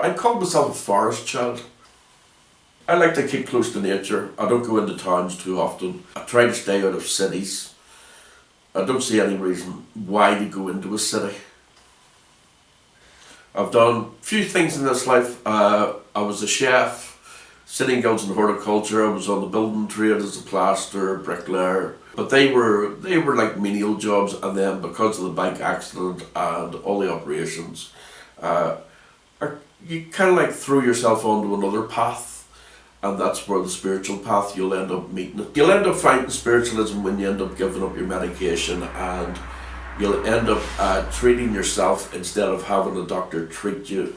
I call myself a forest child. I like to keep close to nature. I don't go into towns too often. I try to stay out of cities. I don't see any reason why to go into a city. I've done a few things in this life. I was a chef, city guilds and horticulture. I was on the building trade as a plasterer, bricklayer. But they were like menial jobs, and then because of the bike accident and all the operations, you kind of like throw yourself onto another path. And that's where the spiritual path, you'll end up meeting it. You'll end up finding spiritualism when you end up giving up your medication, and you'll end up treating yourself instead of having a doctor treat you.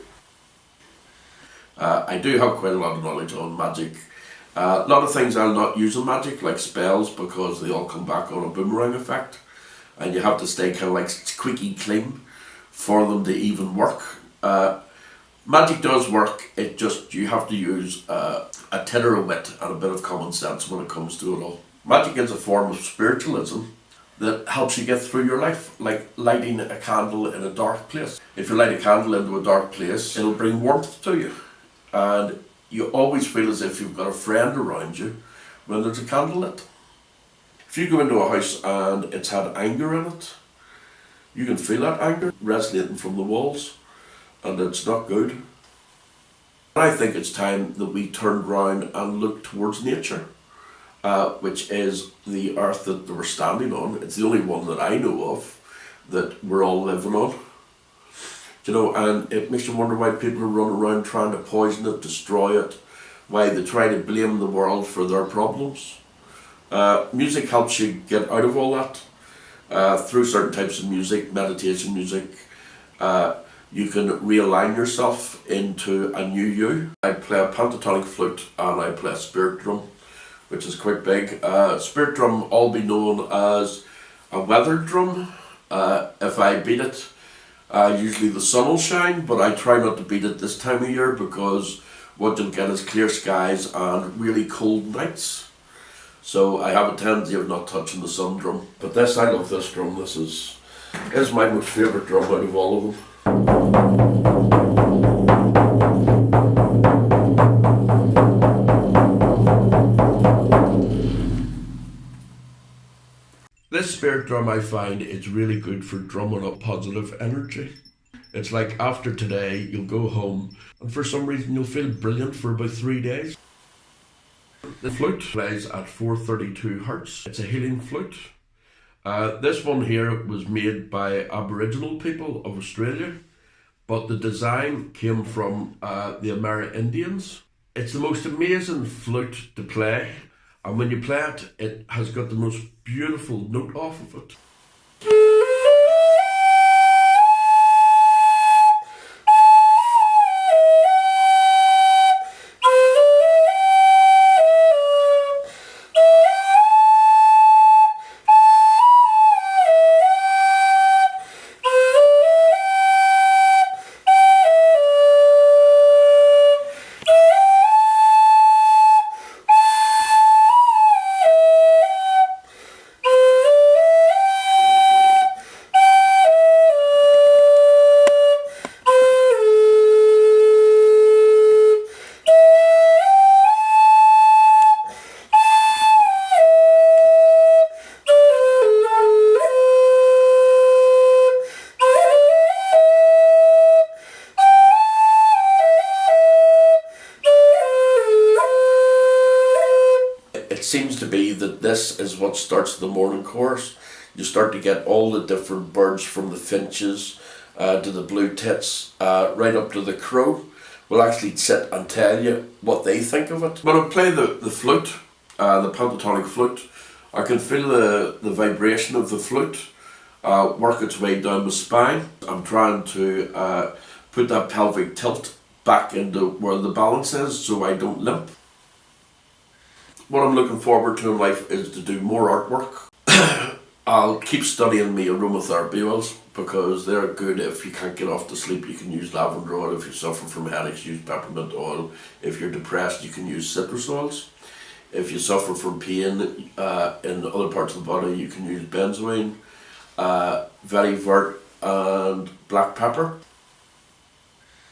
I do have quite a lot of knowledge on magic. A lot of things I'll not use in magic, like spells, because they all come back on a boomerang effect. And you have to stay kind of like squeaky clean for them to even work. Magic does work, it just, you have to use a tinner of wit and a bit of common sense when it comes to it all. Magic is a form of spiritualism that helps you get through your life, like lighting a candle in a dark place. If you light a candle into a dark place, it'll bring warmth to you. And you always feel as if you've got a friend around you when there's a candle lit. If you go into a house and it's had anger in it, you can feel that anger resonating from the walls, and it's not good. I think it's time that we turn around and look towards nature, which is the earth that we're standing on. It's the only one that I know of that we're all living on. You know, and it makes you wonder why people are running around trying to poison it, destroy it, why they try to blame the world for their problems. Music helps you get out of all that through certain types of music, meditation music. You can realign yourself into a new you. I play a pentatonic flute and I play a spirit drum, which is quite big. Spirit drum, all be known as a weather drum. If I beat it, usually the sun will shine, but I try not to beat it this time of year because what you'll get is clear skies and really cold nights. So I have a tendency of not touching the sun drum. But this, I love this drum. This is my most favourite drum out of all of them. This spirit drum, I find, is really good for drumming up positive energy. It's like after today, you'll go home and for some reason you'll feel brilliant for about 3 days. The flute plays at 432 Hertz. It's a healing flute. This one here was made by Aboriginal people of Australia, but the design came from the Amerindians. It's the most amazing flute to play, and when you play it, it has got the most beautiful note off of it. It seems to be that this is what starts the morning chorus. You start to get all the different birds, from the finches to the blue tits, right up to the crow, will actually sit and tell you what they think of it. When I play the flute, the pentatonic flute, I can feel the vibration of the flute work its way down my spine. I'm trying to put that pelvic tilt back into where the balance is so I don't limp. What I'm looking forward to in life is to do more artwork. I'll keep studying my aromatherapy oils because they're good. If you can't get off to sleep, you can use lavender oil. If you suffer from headaches, use peppermint oil. If you're depressed, you can use citrus oils. If you suffer from pain in other parts of the body, you can use benzoin, vetiver and black pepper.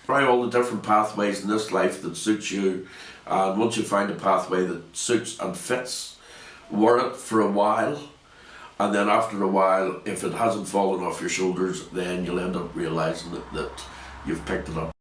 Try all the different pathways in this life that suits you, and once you find a pathway that suits and fits, wear it for a while, and then after a while, if it hasn't fallen off your shoulders, then you'll end up realising that you've picked it up.